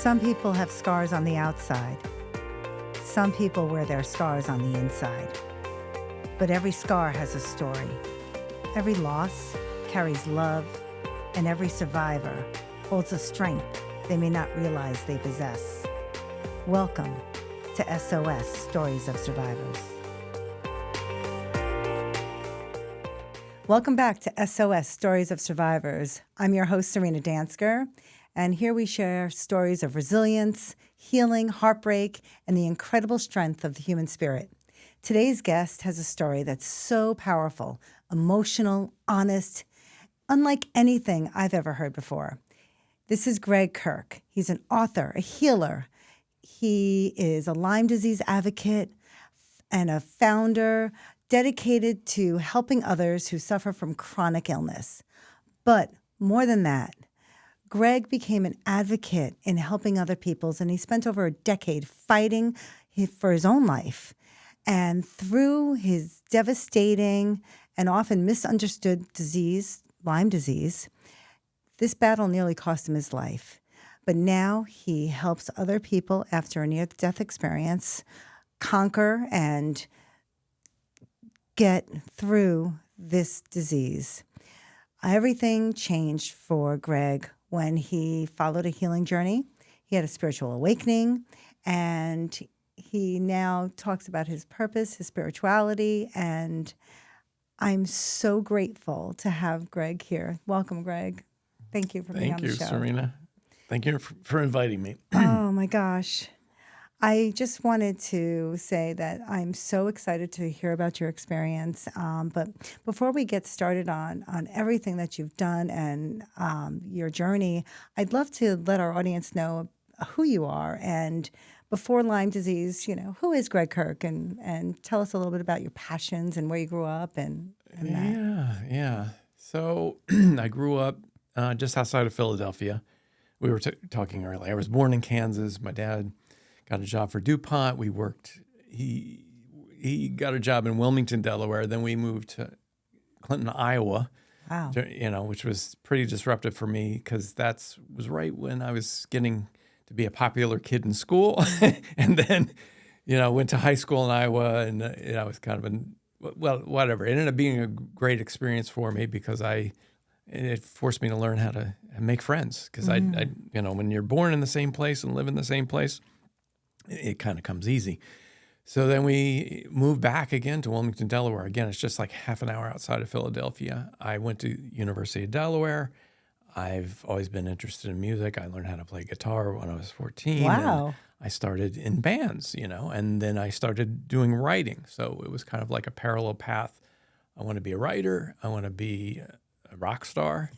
Some people have scars on the outside. Some people wear their scars on the inside. But every scar has a story. Every loss carries love, and every survivor holds a strength they may not realize they possess. Welcome to S.O.S. Stories of Survivors. Welcome back to S.O.S. Stories of Survivors. I'm your host, Serina Dansker, and here we share stories of resilience, healing, heartbreak, and the incredible strength of the human spirit. Today's guest has a story that's so powerful, emotional, honest, unlike anything I've ever heard before. This is Gregg Kirk. He's an author, a healer. He is a Lyme disease advocate and a founder dedicated to helping others who suffer from chronic illness. But more than that, Gregg became an advocate in helping other people's, and he spent over a decade fighting for his own life. And through his devastating and often misunderstood disease, Lyme disease, this battle nearly cost him his life. But now he helps other people after a near-death experience conquer and get through this disease. Everything changed for Gregg when he followed a healing journey. He had a spiritual awakening, and he now talks about his purpose, his spirituality, and I'm so grateful to have Gregg here. Welcome, Gregg. Thank you for being on the show. Thank you, Serina. Thank you for inviting me. Oh, my gosh. I just wanted to say that I'm so excited to hear about your experience. But before we get started on everything that you've done and your journey, I'd love to let our audience know who you are. And before Lyme disease, who is Gregg Kirk? And tell us a little bit about your passions and where you grew up and that. Yeah. So I grew up just outside of Philadelphia. We were talking earlier. I was born in Kansas. My dad got a job for DuPont. We worked. He got a job in Wilmington, Delaware. Then we moved to Clinton, Iowa. Wow. Which was pretty disruptive for me because that was right when I was getting to be a popular kid in school, and then went to high school in Iowa, and it was kind of whatever. It ended up being a great experience for me because it forced me to learn how to make friends because I when you're born in the same place and live in the same place, it kind of comes easy. So then we moved back again to Wilmington, Delaware. Again, it's just like half an hour outside of Philadelphia. I went to University of Delaware. I've always been interested in music. I learned how to play guitar when I was 14. Wow. And I started in bands, and then I started doing writing. So it was kind of like a parallel path. I want to be a writer. I want to be a rock star.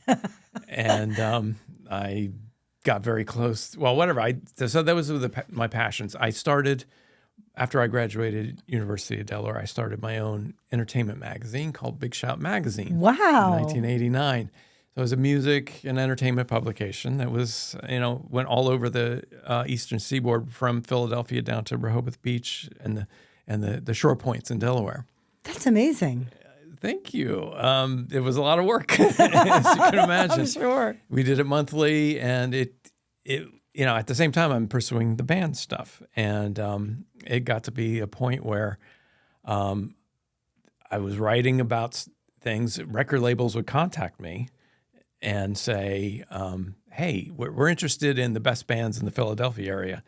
And I got very close. Well, whatever. So that was my passions. I started, after I graduated University of Delaware, I started my own entertainment magazine called Big Shot Magazine. Wow. In 1989. So it was a music and entertainment publication that was, went all over the eastern seaboard from Philadelphia down to Rehoboth Beach and the shore points in Delaware. That's amazing. Thank you. It was a lot of work, as you can imagine. I'm sure. We did it monthly, and it at the same time, I'm pursuing the band stuff, and it got to be a point where I was writing about things. Record labels would contact me and say, "Hey, we're interested in the best bands in the Philadelphia area,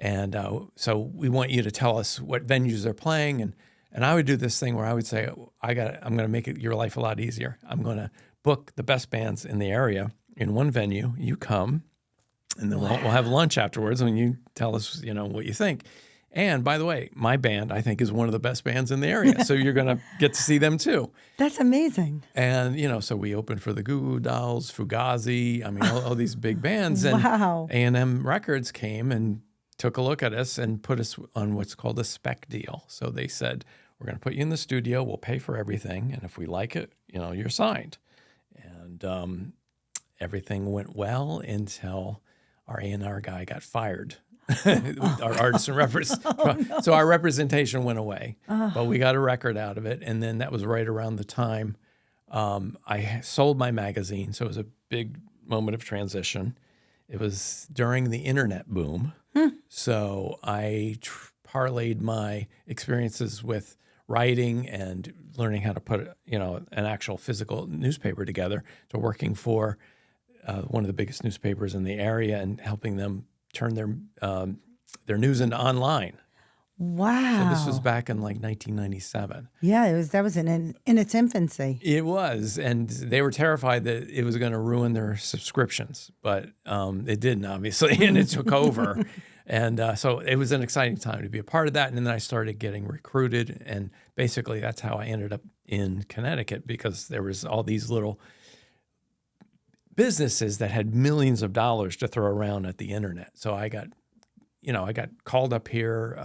and so we want you to tell us what venues they're playing." And I would do this thing where I would say, I'm going to make your life a lot easier. I'm going to book the best bands in the area in one venue. You come, and then we'll have lunch afterwards when you tell us, what you think. And by the way, my band, I think, is one of the best bands in the area. So you're going to get to see them too. That's amazing. And, so we opened for the Goo Goo Dolls, Fugazi, all these big bands. And Wow. A&M Records came and took a look at us and put us on what's called a spec deal. So they said, we're going to put you in the studio. We'll pay for everything. And if we like it, you're signed. And everything went well until our A&R guy got fired. Our artists and so our representation went away. But we got a record out of it. And then that was right around the time I sold my magazine. So it was a big moment of transition. It was during the internet boom. So I parlayed my experiences with writing and learning how to put, an actual physical newspaper together to working for one of the biggest newspapers in the area and helping them turn their news into online. Wow. So this was back in like 1997. Yeah, that was in its infancy. It was, and they were terrified that it was going to ruin their subscriptions, but it didn't, obviously, and it took over. And so it was an exciting time to be a part of that. And then I started getting recruited, and basically that's how I ended up in Connecticut, because there was all these little businesses that had millions of dollars to throw around at the internet. So I got called up here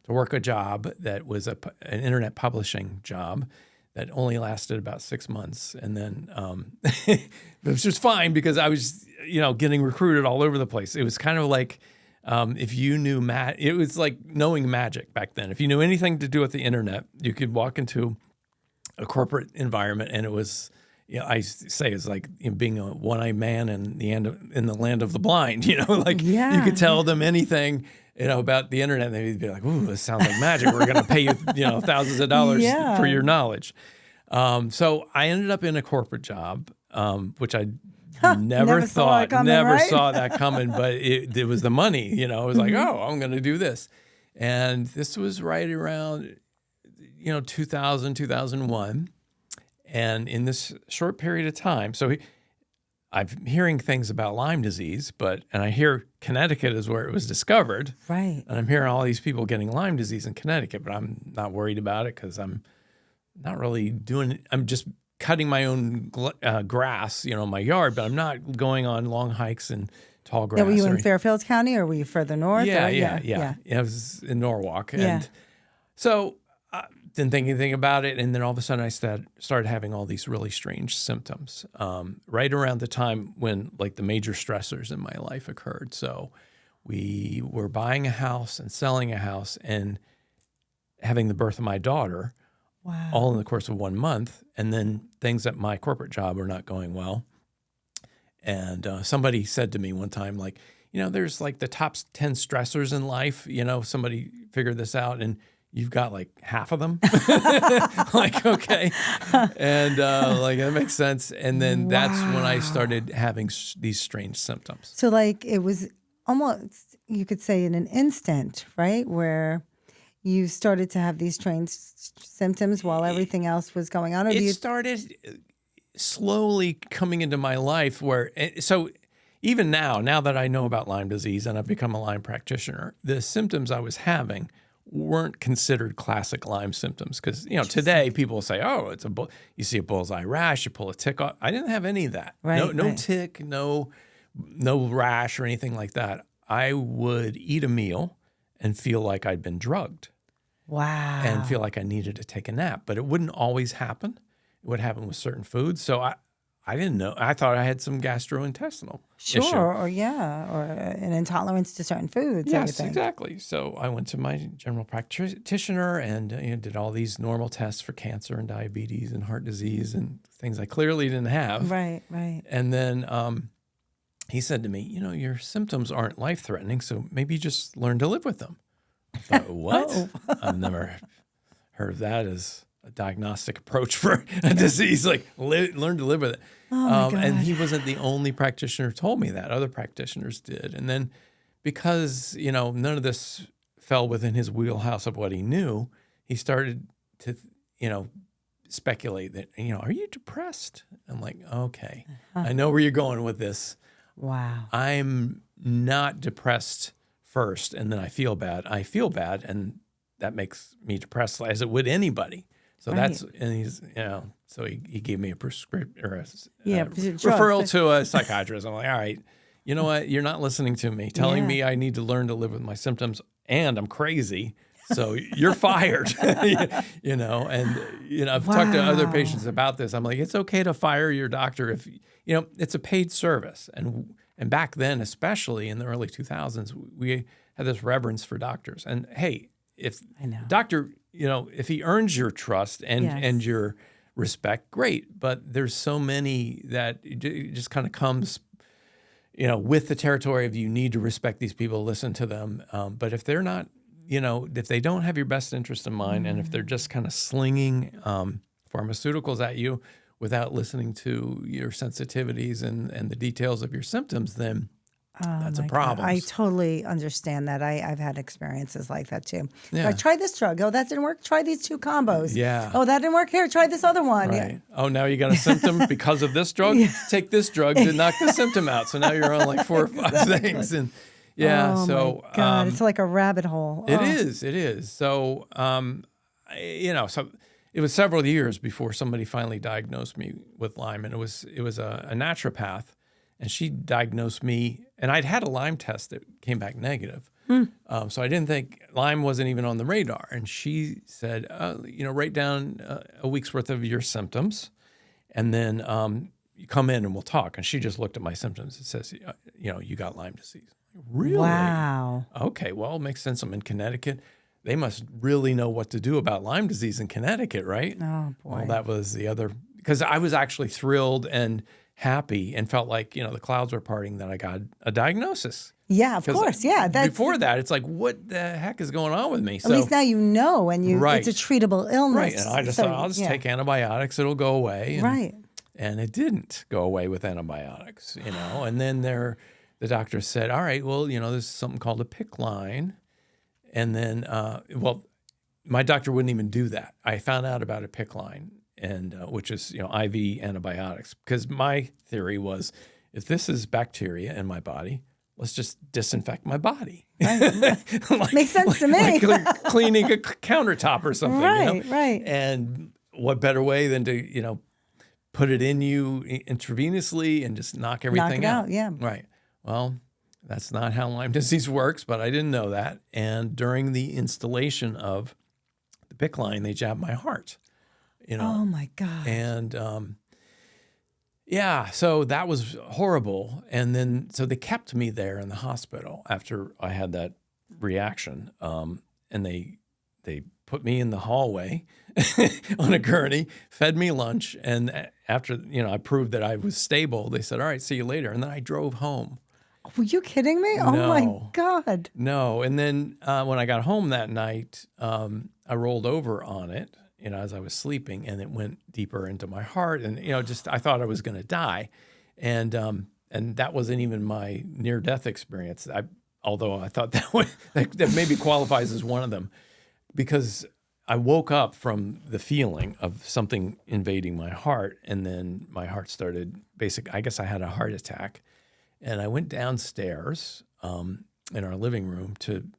to work a job that was an internet publishing job that only lasted about 6 months. And then it was just fine because I was, getting recruited all over the place. It was kind of like if you knew it was like knowing magic back then. If you knew anything to do with the internet, you could walk into a corporate environment and it was, I say it's like being a one-eyed man in the land of the blind. Like you could tell them anything, about the internet, and they'd be like, "Ooh, this sounds like magic. We're going to pay you, thousands of dollars for your knowledge." So I ended up in a corporate job, which I never saw that coming. But it was the money. It was like, oh, I'm going to do this, and this was right around, 2000, 2001. And in this short period of time, so I'm hearing things about Lyme disease, and I hear Connecticut is where it was discovered. Right. And I'm hearing all these people getting Lyme disease in Connecticut, but I'm not worried about it because I'm not really I'm just cutting my own grass, in my yard, but I'm not going on long hikes and tall grass. Yeah, were you in Fairfield County or were you further north? Yeah. I was in Norwalk. And so didn't think anything about it, and then all of a sudden I started having all these really strange symptoms right around the time when like the major stressors in my life occurred. So we were buying a house and selling a house and having the birth of my daughter, all in the course of 1 month, and then things at my corporate job were not going well. And somebody said to me one time, like, there's like the top 10 stressors in life. Somebody figured this out, and you've got like half of them. Like, okay. And like, that makes sense. And then that's when I started having these strange symptoms. So like it was almost, you could say in an instant, right? Where you started to have these strange symptoms while everything else was going on? Or it started slowly coming into my life so even now that I know about Lyme disease and I've become a Lyme practitioner, the symptoms I was having weren't considered classic Lyme symptoms because, today people say, oh, you see a bullseye rash, you pull a tick off. I didn't have any of that. Right, no tick, no rash or anything like that. I would eat a meal and feel like I'd been drugged. Wow. And feel like I needed to take a nap, but it wouldn't always happen. It would happen with certain foods. So I didn't know. I thought I had some gastrointestinal issue. Or an intolerance to certain foods. Yes, exactly. So I went to my general practitioner and did all these normal tests for cancer and diabetes and heart disease and things I clearly didn't have. Right. And then he said to me, your symptoms aren't life-threatening, so maybe you just learn to live with them. I thought, what? I've never heard of that as a diagnostic approach for a disease, like learn to live with it. Oh my God. And he wasn't the only practitioner who told me that. Other practitioners did. And then because, none of this fell within his wheelhouse of what he knew, he started to, speculate that, are you depressed? I'm like, okay, I know where you're going with this. Wow. I'm not depressed first, and then I feel bad. I feel bad, and that makes me depressed, as it would anybody. So he's, so he gave me a prescription or a referral to a psychiatrist. I'm like, all right, you know what? You're not listening to me, telling me I need to learn to live with my symptoms, and I'm crazy. So you're fired, and I've talked to other patients about this. I'm like, it's okay to fire your doctor if, it's a paid service. And back then, especially in the early 2000s, we had this reverence for doctors. And hey, if doctor, if he earns your trust and your respect, great. But there's so many that it just kind of comes, with the territory of you need to respect these people, listen to them. But if they're not, if they don't have your best interest in mind, and if they're just kind of slinging pharmaceuticals at you without listening to your sensitivities and the details of your symptoms, then that's a problem. I totally understand that. I've had experiences like that too. Yeah. Try this drug. Oh, that didn't work. Try these 2 combos. Yeah. Oh, that didn't work. Here, try this other one. Right. Yeah. Oh, now you got a symptom because of this drug? Take this drug to knock the symptom out. So now you're on like 4 or 5 things. And Oh my God, it's like a rabbit hole. It is. So, so it was several years before somebody finally diagnosed me with Lyme, and it was a naturopath, and she diagnosed me, and I'd had a Lyme test that came back negative. So I didn't think Lyme wasn't even on the radar. And she said, write down a week's worth of your symptoms, and then you come in and we'll talk. And she just looked at my symptoms. It says, you got Lyme disease. Really? Wow. Okay, well, it makes sense. I'm in Connecticut. They must really know what to do about Lyme disease in Connecticut, right? Oh, boy. Well, that was the other, because I was actually thrilled and happy and felt like, the clouds were parting that I got a diagnosis. Yeah, of course. Yeah. Before that, it's like, what the heck is going on with me? At least now you know, and Right. it's a treatable illness. Right, and I just thought, I'll just take antibiotics, it'll go away. Right. And it didn't go away with antibiotics, and then the doctor said, all right, well, there's something called a PICC line. And then, my doctor wouldn't even do that. I found out about a PICC line, and which is, IV antibiotics. Because my theory was, if this is bacteria in my body, let's just disinfect my body. Right. Makes sense to me. Like cleaning a countertop or something. Right. And what better way than to, put it in you intravenously and just knock everything out. Yeah. Right. Well, that's not how Lyme disease works, but I didn't know that. And during the installation of the PICC line, they jabbed my heart. Oh my God. And so that was horrible. And then so they kept me there in the hospital after I had that reaction. And they put me in the hallway on a gurney, fed me lunch, and after I proved that I was stable, they said, "All right, see you later." And then I drove home. Were you kidding me? No. Oh my God. No. And then when I got home that night, I rolled over on it, as I was sleeping, and it went deeper into my heart. And, I thought I was going to die. And that wasn't even my near-death experience. Although I thought that maybe qualifies as one of them, because I woke up from the feeling of something invading my heart, and then my heart started I guess I had a heart attack. And I went downstairs in our living room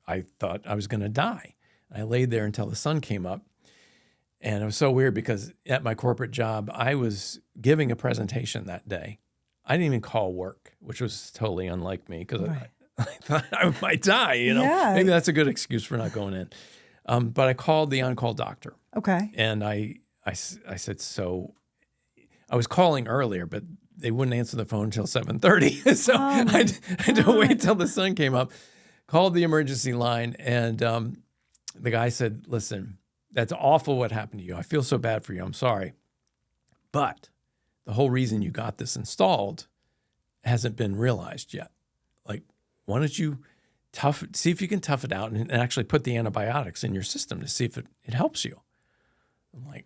I thought I was going to die. I laid there until the sun came up. And it was so weird because at my corporate job, I was giving a presentation that day. I didn't even call work, which was totally unlike me because I thought I might die, Yeah. Maybe that's a good excuse for not going in. But I called the on-call doctor. Okay. And I said, so I was calling earlier, but they wouldn't answer the phone until 7:30. So I had to wait till the sun came up, called the emergency line, and the guy said, listen, that's awful what happened to you. I feel so bad for you. I'm sorry. But the whole reason you got this installed hasn't been realized yet. Like, why don't you see if you can tough it out and actually put the antibiotics in your system to see if it helps you. I'm like,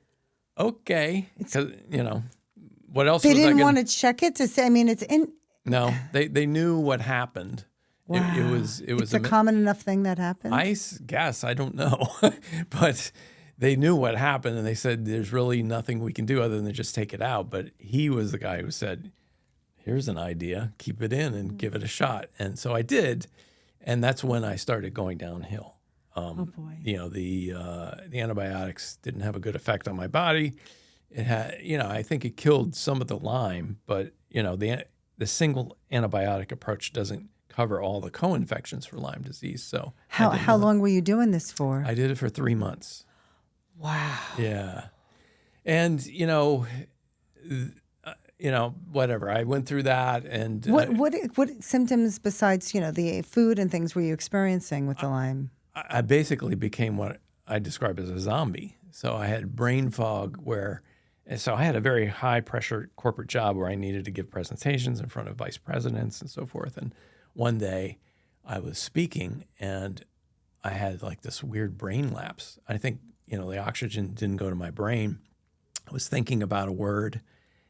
okay. Because, what else They was I didn't gonna... want to check it to say, it's in. No, they knew what happened. Wow. It's a common enough thing that happened? I guess, I don't know. But they knew what happened, and they said there's really nothing we can do other than just take it out. But he was the guy who said, here's an idea, keep it in and give it a shot. And so I did, and that's when I started going downhill. Oh boy. The antibiotics didn't have a good effect on my body. It had, I think it killed some of the Lyme, but the single antibiotic approach doesn't cover all the co-infections for Lyme disease. So how long were you doing this for? I did it for 3 months. Wow. Yeah, and whatever. I went through that, and what symptoms besides the food and things were you experiencing with the Lyme? I basically became what I describe as a zombie. So I had brain fog And so I had a very high pressure corporate job where I needed to give presentations in front of vice presidents and so forth. And one day I was speaking and I had like this weird brain lapse. I think, the oxygen didn't go to my brain. I was thinking about a word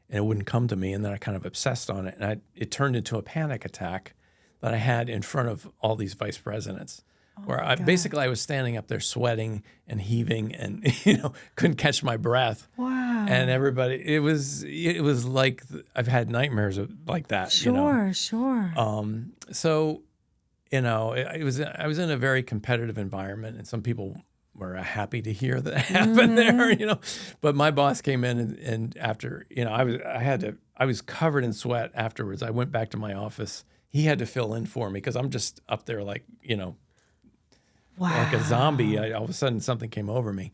and it wouldn't come to me. And then I kind of obsessed on it. And it turned into a panic attack that I had in front of all these vice presidents. Where I was standing up there sweating and heaving and, couldn't catch my breath. Wow. And everybody, it was like I've had nightmares like that. Sure. So, I was in a very competitive environment and some people were happy to hear that happened there, But my boss came in and after, I was covered in sweat afterwards. I went back to my office. He had to fill in for me because I'm just up there like, like a zombie. All of a sudden, something came over me.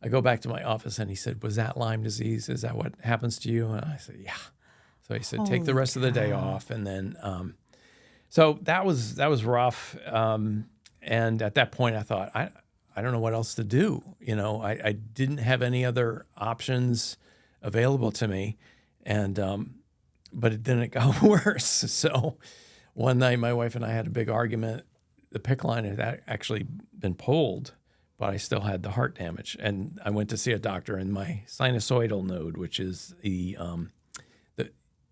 I go back to my office, and he said, "Was that Lyme disease? Is that what happens to you?" And I said, "Yeah." So he said, "Take the rest of the day off." And then, so that was rough. And at that point, I thought, I don't know what else to do. I didn't have any other options available to me, and but then it got worse. So one night, my wife and I had a big argument. The PICC line had actually been pulled, but I still had the heart damage. And I went to see a doctor, and my sinusoidal node, which is the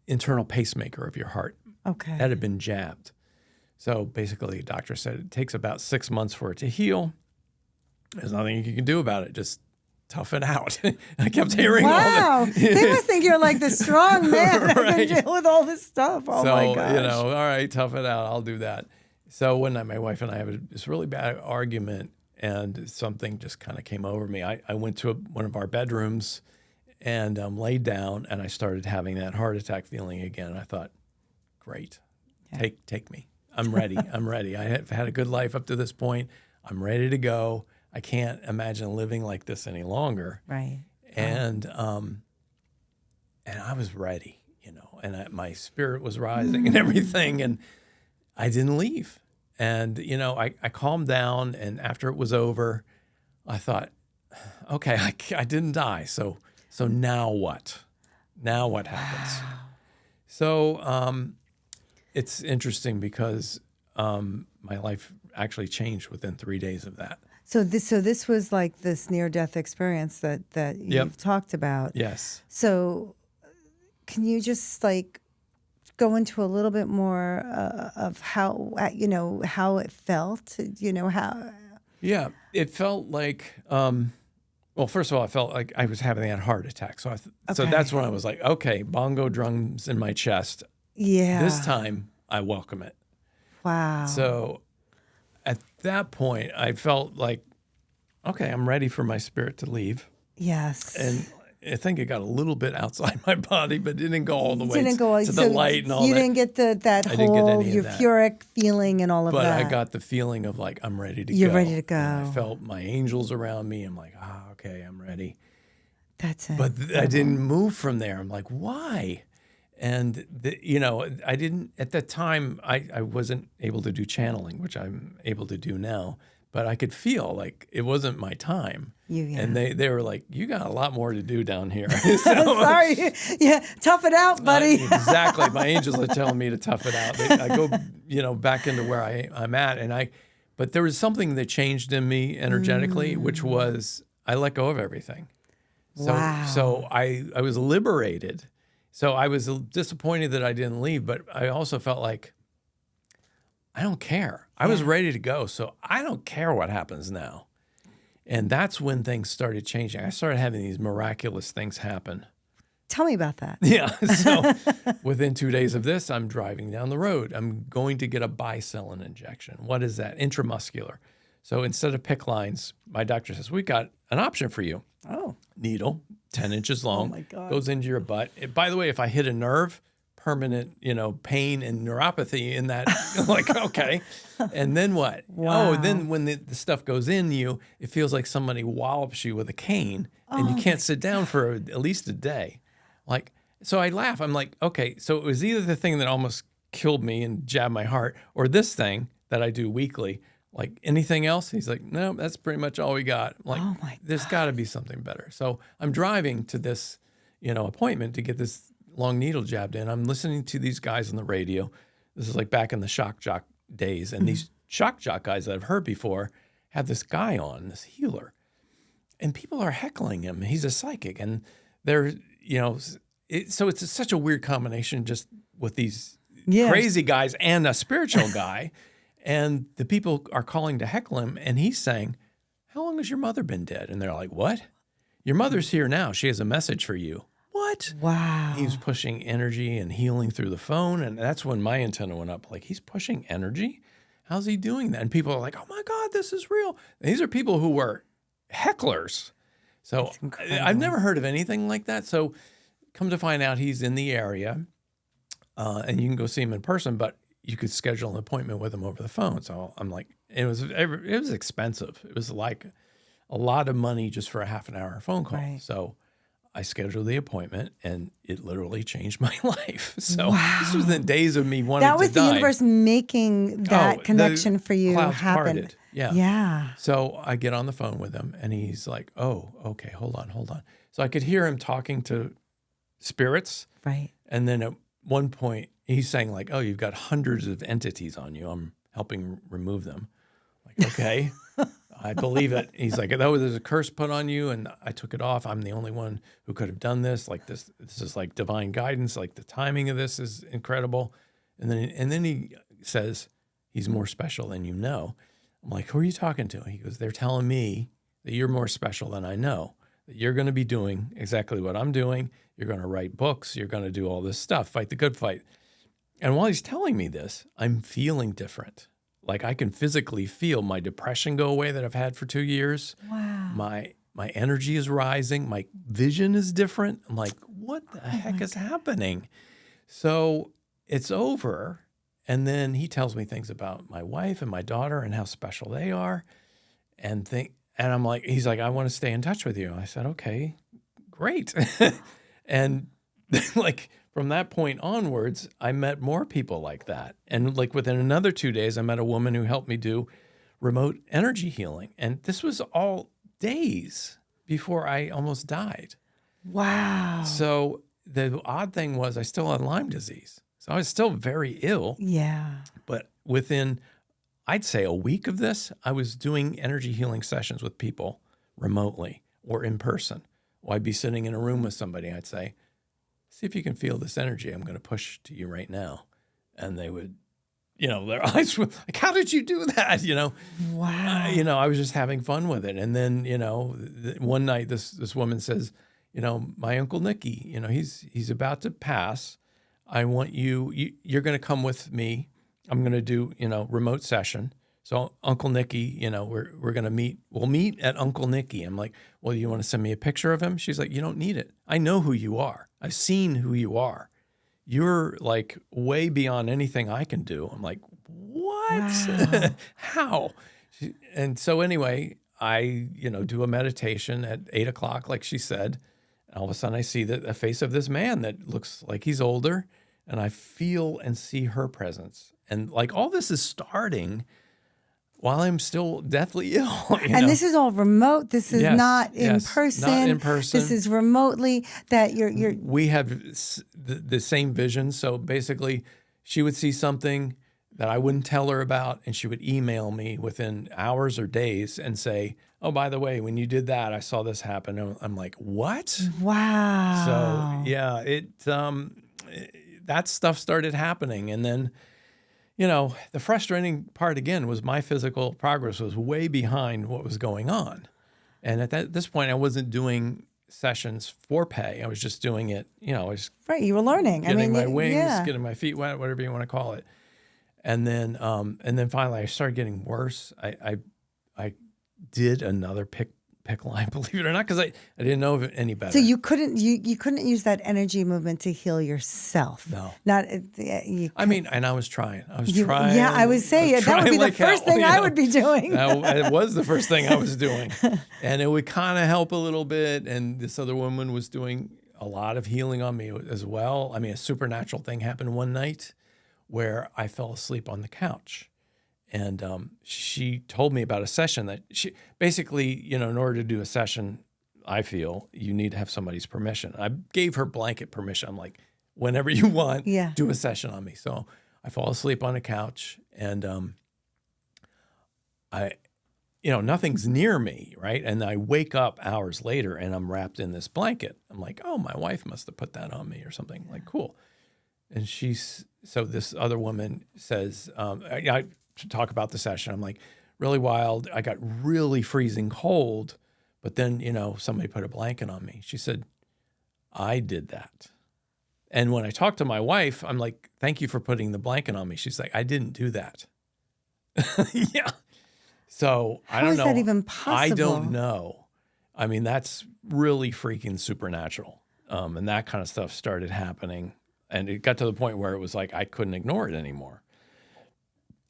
internal pacemaker of your heart, that had been jabbed. So basically, the doctor said it takes about 6 months for it to heal. There's nothing you can do about it. Just tough it out. I kept hearing all that. They must think you're like the strong man that can deal with all this stuff. Oh, my gosh. All right, tough it out. I'll do that. So one night, my wife and I had this really bad argument, and something just kind of came over me. I went to one of our bedrooms and laid down, and I started having that heart attack feeling again. And I thought, great, take me. I'm ready. I'm ready. I have had a good life up to this point. I'm ready to go. I can't imagine living like this any longer. Right. And I was ready, and my spirit was rising and everything, and I didn't leave. And, I calmed down, and after it was over, I thought, okay, I didn't die. So now what? Now what happens? Wow. So it's interesting because my life actually changed within 3 days of that. So this was like this near-death experience that you've talked about. Yes. So can you just go into a little bit more of how it felt? How? Yeah, it felt like. Well, first of all, I felt like I was having that heart attack. So so that's when I was like, okay, bongo drums in my chest. Yeah. This time, I welcome it. Wow. So at that point, I felt like, okay, I'm ready for my spirit to leave. Yes. And I think it got a little bit outside my body, but it didn't go all the way to so the light and all that. You didn't get that whole euphoric feeling and all of that. But I got the feeling of like, I'm ready to go. You're ready to go. And I felt my angels around me. I'm like, okay, I'm ready. That's it. But I didn't move from there. I'm like, why? And, I didn't, at that time, I wasn't able to do channeling, which I'm able to do now. But I could feel like it wasn't my time. And they were like, you got a lot more to do down here. Sorry. Yeah, tough it out, buddy. Exactly. My angels are telling me to tough it out. I go, back into where I'm at. But there was something that changed in me energetically, which was I let go of everything. So I was liberated. So I was disappointed that I didn't leave, but I also felt like, I don't care. I was ready to go, so I don't care what happens now. And that's when things started changing. I started having these miraculous things happen. Tell me about that. Yeah. So within 2 days of this, I'm driving down the road. I'm going to get a bicellin injection. What is that? Intramuscular. So instead of PICC lines, my doctor says, we got an option for you. Oh. Needle, 10 inches long, my God. goes into your butt. By the way, if I hit a nerve, permanent, pain and neuropathy in that, like, okay. And then what? Wow. Oh, then when the stuff goes in you, it feels like somebody wallops you with a cane and you can't sit down for at least a day. Like, so I laugh. I'm like, okay, so it was either the thing that almost killed me and jabbed my heart or this thing that I do weekly. Like, anything else? He's like, no, that's pretty much all we got. I'm like, there's got to be something better. So I'm driving to this, appointment to get this long needle jabbed in. I'm listening to these guys on the radio. This is like back in the shock jock days. And these shock jock guys that I've heard before have this guy on, this healer. And people are heckling him. He's a psychic. And they're, so it's such a weird combination just with these crazy guys and a spiritual guy. And the people are calling to heckle him. And he's saying, how long has your mother been dead? And they're like, what? Your mother's here now. She has a message for you. What? Wow. He was pushing energy and healing through the phone. And that's when my antenna went up. Like, he's pushing energy? How's he doing that? And people are like, oh my God, this is real. And these are people who were hecklers. So I've never heard of anything like that. So come to find out he's in the area and you can go see him in person, but you could schedule an appointment with him over the phone. So I'm like, it was expensive. It was like a lot of money just for a half an hour phone call. Right. So I scheduled the appointment and it literally changed my life. So this was the days of me wanting to die. That was the universe making that connection for you happen. Parted. Yeah. So I get on the phone with him and he's like, oh, okay, hold on. So I could hear him talking to spirits. Right. And then at one point he's saying like, oh, you've got hundreds of entities on you. I'm helping remove them. Like, okay. I believe it. He's like, there's a curse put on you, and I took it off. I'm the only one who could have done this. Like this is like divine guidance. Like the timing of this is incredible. And then he says, he's more special than you know. I'm like, who are you talking to? He goes, they're telling me that you're more special than I know. That you're going to be doing exactly what I'm doing. You're going to write books. You're going to do all this stuff. Fight the good fight. And while he's telling me this, I'm feeling different. Like I can physically feel my depression go away that I've had for 2 years. Wow. My energy is rising. My vision is different. I'm like, what the heck is happening? So it's over. And then he tells me things about my wife and my daughter and how special they are. And I'm like, he's like, I want to stay in touch with you. I said, okay, great. And like, from that point onwards, I met more people like that. And like within another 2 days, I met a woman who helped me do remote energy healing. And this was all days before I almost died. Wow. So the odd thing was I still had Lyme disease. So I was still very ill. Yeah. But within, I'd say a week of this, I was doing energy healing sessions with people remotely or in person. Or I'd be sitting in a room with somebody. I'd say, see if you can feel this energy I'm going to push to you right now. And they would, their eyes were like, how did you do that? Wow. I was just having fun with it. And then, one night this woman says, my Uncle Nicky, he's about to pass. I want you're going to come with me. I'm going to do, remote session. So Uncle Nicky, we're going to meet. We'll meet at Uncle Nicky. I'm like, well, you want to send me a picture of him? She's like, you don't need it. I know who you are. I've seen who you are. You're like way beyond anything I can do. I'm like, what? Wow. How? And so anyway, I, do a meditation at 8 o'clock, like she said. And all of a sudden I see the face of this man that looks like he's older, and I feel and see her presence. And like all this is starting while I'm still deathly ill. And this is all remote. This is not in person. Not in person. This is remotely that you're. We have the same vision. So basically, she would see something that I wouldn't tell her about, and she would email me within hours or days and say, oh, by the way, when you did that, I saw this happen. And I'm like, what? Wow. So yeah, that stuff started happening. And then, the frustrating part again was my physical progress was way behind what was going on. And at this point, I wasn't doing sessions for pay. I was just doing it, I was right. You were learning. Getting my wings, getting my feet wet, whatever you want to call it. And then finally I started getting worse. I did another pick Lyme, believe it or not, because I didn't know any better. So you couldn't use that energy movement to heal yourself. No, not. And I was trying. trying. Yeah, I would say that would be the first thing I would be doing. It was the first thing I was doing, and it would kind of help a little bit. And this other woman was doing a lot of healing on me as well. I mean, a supernatural thing happened one night where I fell asleep on the couch. And she told me about a session that she basically, in order to do a session I feel you need to have somebody's permission. I gave her blanket permission. I'm like, whenever you want, Yeah. do a session on me. So I fall asleep on a couch, and nothing's near me, right? And I wake up hours later, and I'm wrapped in this blanket. I'm like, oh, my wife must have put that on me or something. Like, cool. And so this other woman says, I talk about the session. I'm like, really wild. I got really freezing cold, but then, somebody put a blanket on me. She said, I did that. And when I talked to my wife, I'm like, thank you for putting the blanket on me. She's like, I didn't do that. Yeah. So I don't know. How is that even possible? I don't know. I mean, that's really freaking supernatural. And that kind of stuff started happening. And it got to the point where it was like I couldn't ignore it anymore.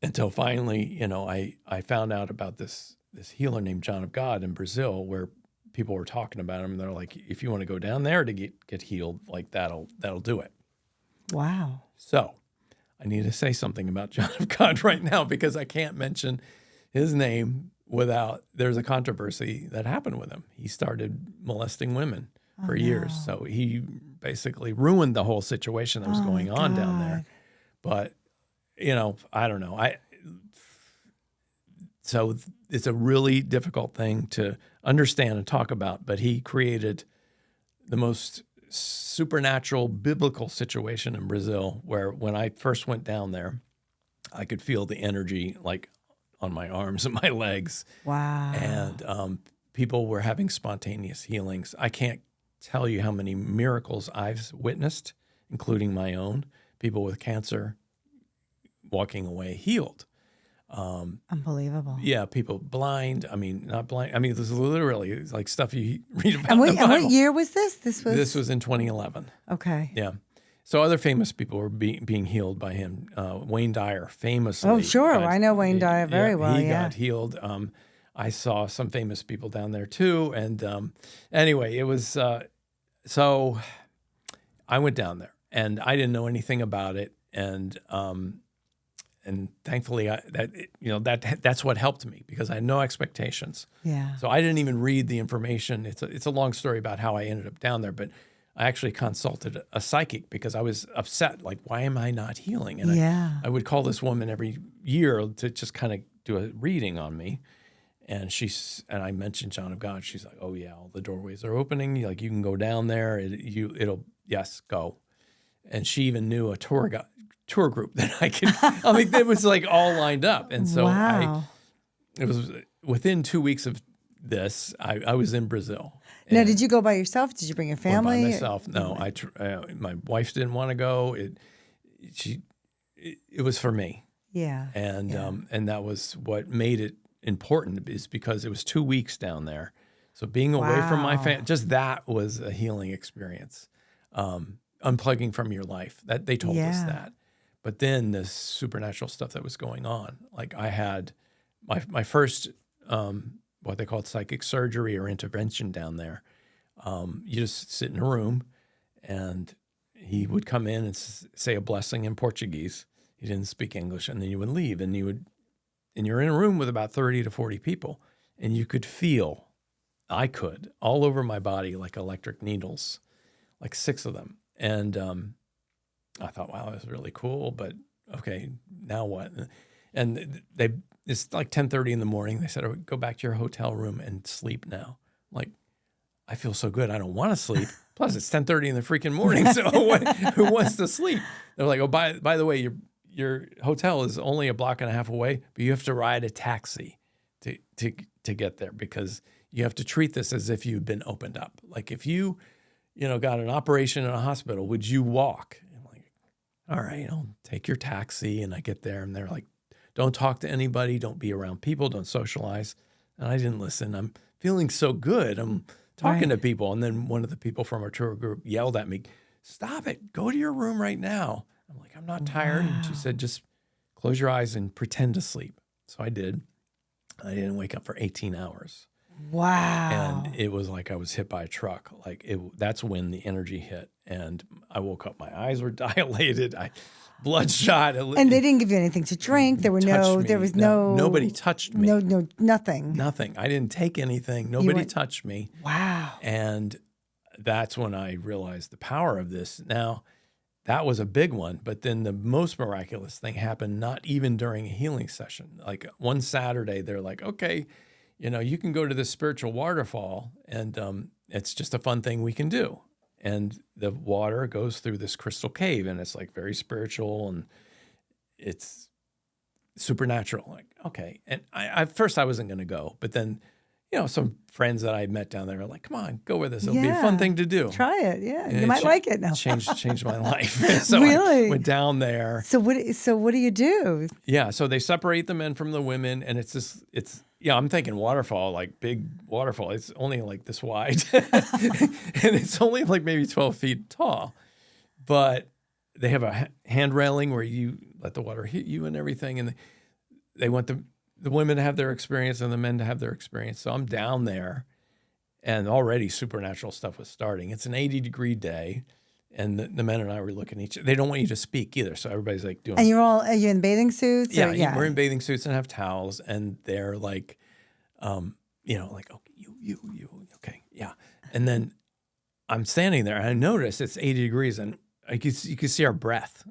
Until finally, I found out about this healer named John of God in Brazil, where people were talking about him. And they're like, if you want to go down there to get healed, like that'll do it. Wow. So I need to say something about John of God right now, because I can't mention his name without, there's a controversy that happened with him. He started molesting women for years. So he basically ruined the whole situation that was going on down there. But, I don't know. So it's a really difficult thing to understand and talk about, but he created the most supernatural biblical situation in Brazil, where when I first went down there, I could feel the energy like on my arms and my legs. Wow. And people were having spontaneous healings. I can't tell you how many miracles I've witnessed, including my own. People with cancer walking away healed. Unbelievable. Yeah, people blind. I mean, not blind. I mean, this is literally like stuff you read about And in the Bible. what year was this? This was in 2011. Okay. Yeah. So other famous people were being healed by him. Wayne Dyer, famously. Oh, sure. I know Wayne Dyer very well. He got healed. I saw some famous people down there too. And anyway, it was, so I went down there and I didn't know anything about it. And thankfully that's what helped me, because I had no expectations. Yeah. So I didn't even read the information. It's a long story about how I ended up down there, but I actually consulted a psychic because I was upset. Like, why am I not healing? And I would call this woman every year to just kind of do a reading on me. And I mentioned John of God. She's like, oh yeah, all the doorways are opening. Like, you can go down there. Yes, go. And she even knew a tour group that I could, it was like all lined up. And so it was within 2 weeks of this, I was in Brazil. Now, did you go by yourself? Did you bring your family? By myself. No, my wife didn't want to go. It was for me. Yeah. And that was what made it important, is because it was 2 weeks down there. So being away from my family, just that was a healing experience. Unplugging from your life. That they told us that. But then this supernatural stuff that was going on, like I had my first what they called psychic surgery or intervention down there. You just sit in a room, and he would come in and say a blessing in Portuguese. He didn't speak English, and then you would leave, and you're in a room with about 30 to 40 people, and you could feel, I could, all over my body like electric needles, like 6 of them. And I thought, wow, that's really cool, but okay, now what? And it's like 10:30 in the morning. They said, oh, go back to your hotel room and sleep now. I'm like, I feel so good. I don't want to sleep. Plus, it's 10:30 in the freaking morning. So who wants to sleep? They're like, oh, by the way, your hotel is only a block and a half away, but you have to ride a taxi to get there, because you have to treat this as if you've been opened up. Like, if you got an operation in a hospital, would you walk? I'm like, all right, I'll take your taxi. And I get there, and they're like, don't talk to anybody. Don't be around people. Don't socialize. And I didn't listen. I'm feeling so good. I'm talking to people. And then one of the people from our tour group yelled at me, stop it. Go to your room right now. I'm like, I'm not tired. And she said, just close your eyes and pretend to sleep. So I did. I didn't wake up for 18 hours. Wow. And it was like I was hit by a truck. That's when the energy hit. And I woke up, my eyes were dilated, bloodshot. And they didn't give you anything to drink. There was nobody touched me. Nothing. Nothing. I didn't take anything. Nobody touched me. Wow. And that's when I realized the power of this. Now, that was a big one, but then the most miraculous thing happened not even during a healing session. Like one Saturday, they're like, okay, you can go to this spiritual waterfall, and it's just a fun thing we can do. And the water goes through this crystal cave, and it's like very spiritual, and it's supernatural. Like, okay. And at first I wasn't going to go, but then, some friends that I met down there are like, come on, go with us. It'll be a fun thing to do. Try it. Yeah. And you might like it now. changed my life. So really? I went down there. So what do you do? Yeah. So they separate the men from the women, and I'm thinking waterfall, like big waterfall. It's only like this wide, and it's only like maybe 12 feet tall. But they have a hand railing where you let the water hit you and everything. And they want the women to have their experience and the men to have their experience. So I'm down there, and already supernatural stuff was starting. It's an 80-degree day, and the men and I were looking at each other. They don't want you to speak either. So everybody's like doing. And are you in bathing suits? Yeah, we're in bathing suits and have towels, and they're like, like, okay, you, okay, yeah. And then I'm standing there, and I notice it's 80 degrees, and you can see our breath.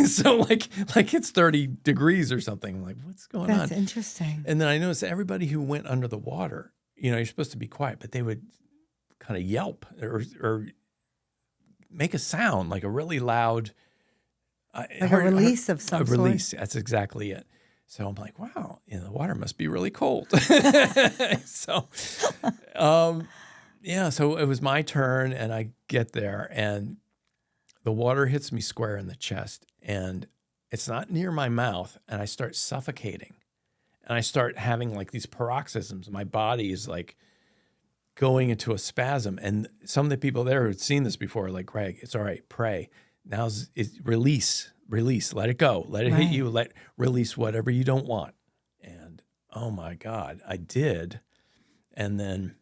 So like it's 30 degrees or something. I'm like, what's going on? That's interesting. And then I noticed everybody who went under the water, you're supposed to be quiet, but they would kind of yelp or make a sound, like a really loud. A release of some sort. A release, that's exactly it. So I'm like, wow, the water must be really cold. So, so it was my turn, and I get there, and the water hits me square in the chest, and it's not near my mouth, and I start suffocating, and I start having like these paroxysms. My body is like going into a spasm, and some of the people there who had seen this before are like, Gregg, it's all right, pray. Now release, let it go, let it hit you, release whatever you don't want. And oh my God, I did. And then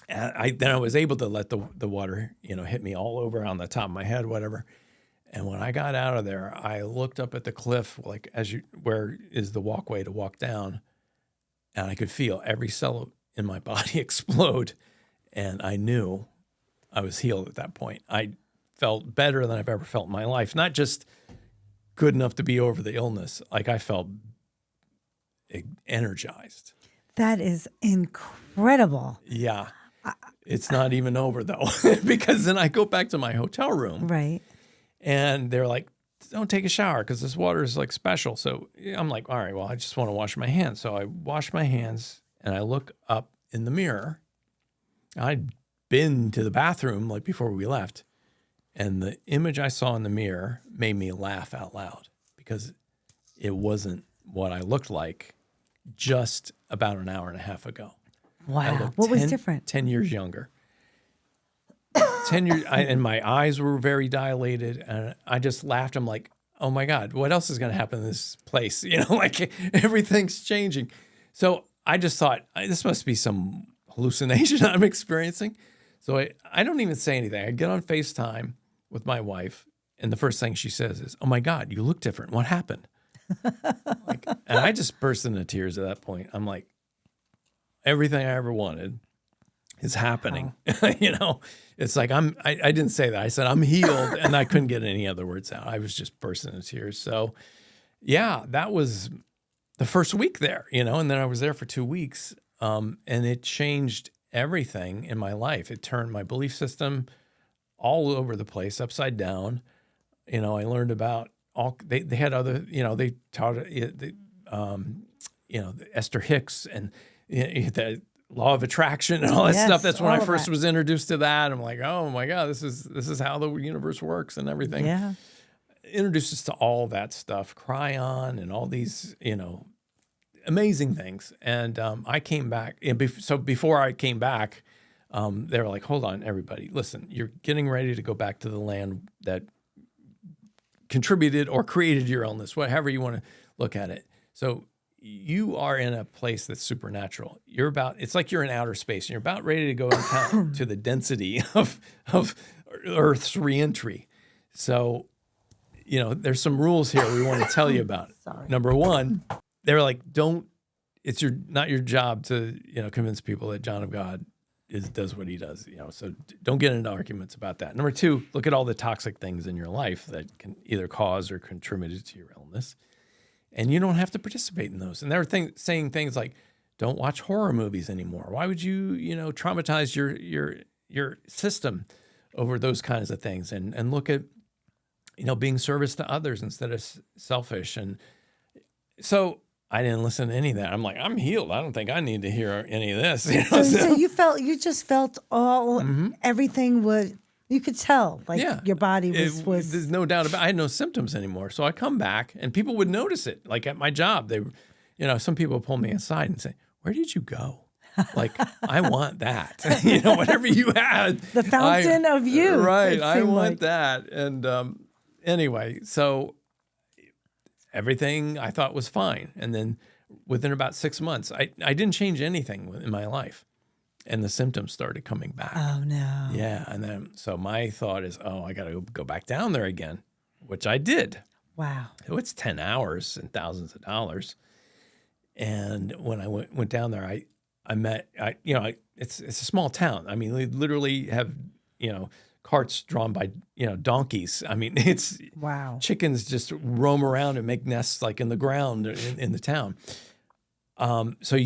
I was able to let the water, hit me all over on the top of my head, whatever. And when I got out of there, I looked up at the cliff, like where is the walkway to walk down, and I could feel every cell in my body explode, and I knew I was healed at that point. I felt better than I've ever felt in my life. Not just good enough to be over the illness. Like I felt energized. That is incredible. Yeah. It's not even over though, because then I go back to my hotel room. Right. And they're like, don't take a shower because this water is like special. So I'm like, all right, well, I just want to wash my hands. So I wash my hands and I look up in the mirror. I'd been to the bathroom like before we left. And the image I saw in the mirror made me laugh out loud because it wasn't what I looked like just about an hour and a half ago. Wow. What was different? 10 years younger. 10 years, and my eyes were very dilated. And I just laughed. I'm like, oh my God, what else is going to happen in this place? Like everything's changing. So I just thought, this must be some hallucination I'm experiencing. So I don't even say anything. I get on FaceTime with my wife, and the first thing she says is, oh my God, you look different. What happened? And I just burst into tears at that point. I'm like, everything I ever wanted is happening. Wow. It's like I didn't say that. I said I'm healed, and I couldn't get any other words out. I was just bursting into tears. So yeah, that was the first week there, and then I was there for 2 weeks. And it changed everything in my life. It turned my belief system all over the place, upside down. I learned about they had other, they taught Esther Hicks and the law of attraction and all that stuff. That's when I first was introduced to that. I'm like, oh my God, this is how the universe works and everything. Yeah. Introduced us to all that stuff, Cryon and all these, amazing things. And I came back. So before I came back, they were like, hold on, everybody. Listen, you're getting ready to go back to the land that contributed or created your illness, whatever you want to look at it. So you are in a place that's supernatural. It's like you're in outer space and you're about ready to go to the density of Earth's reentry. So, there's some rules here we want to tell you about. Sorry. Number one, they're like, it's not your job to, convince people that John of God does what he does, so don't get into arguments about that. Number two, look at all the toxic things in your life that can either cause or contribute to your illness. And you don't have to participate in those. And they're saying things like, don't watch horror movies anymore. Why would you, traumatize your system over those kinds of things? And look at, being service to others instead of selfish. And so I didn't listen to any of that. I'm like, I'm healed. I don't think I need to hear any of this. So you just felt everything was, you could tell, like your body was. There's no doubt about it. I had no symptoms anymore. So I come back and people would notice it. Like at my job, some people pull me aside and say, where did you go? Like, I want that. Whatever you had. The fountain of youth. Right. I want that. And anyway, so everything I thought was fine. And then within about 6 months, I didn't change anything in my life. And the symptoms started coming back. Oh, no. Yeah. And then, so my thought is, I got to go back down there again, which I did. Wow. It's 10 hours and thousands of dollars. And when I went down there, I met, it's a small town. I mean, they literally have, carts drawn by, donkeys. I mean, it's wow. Chickens just roam around and make nests like in the ground in the town. So,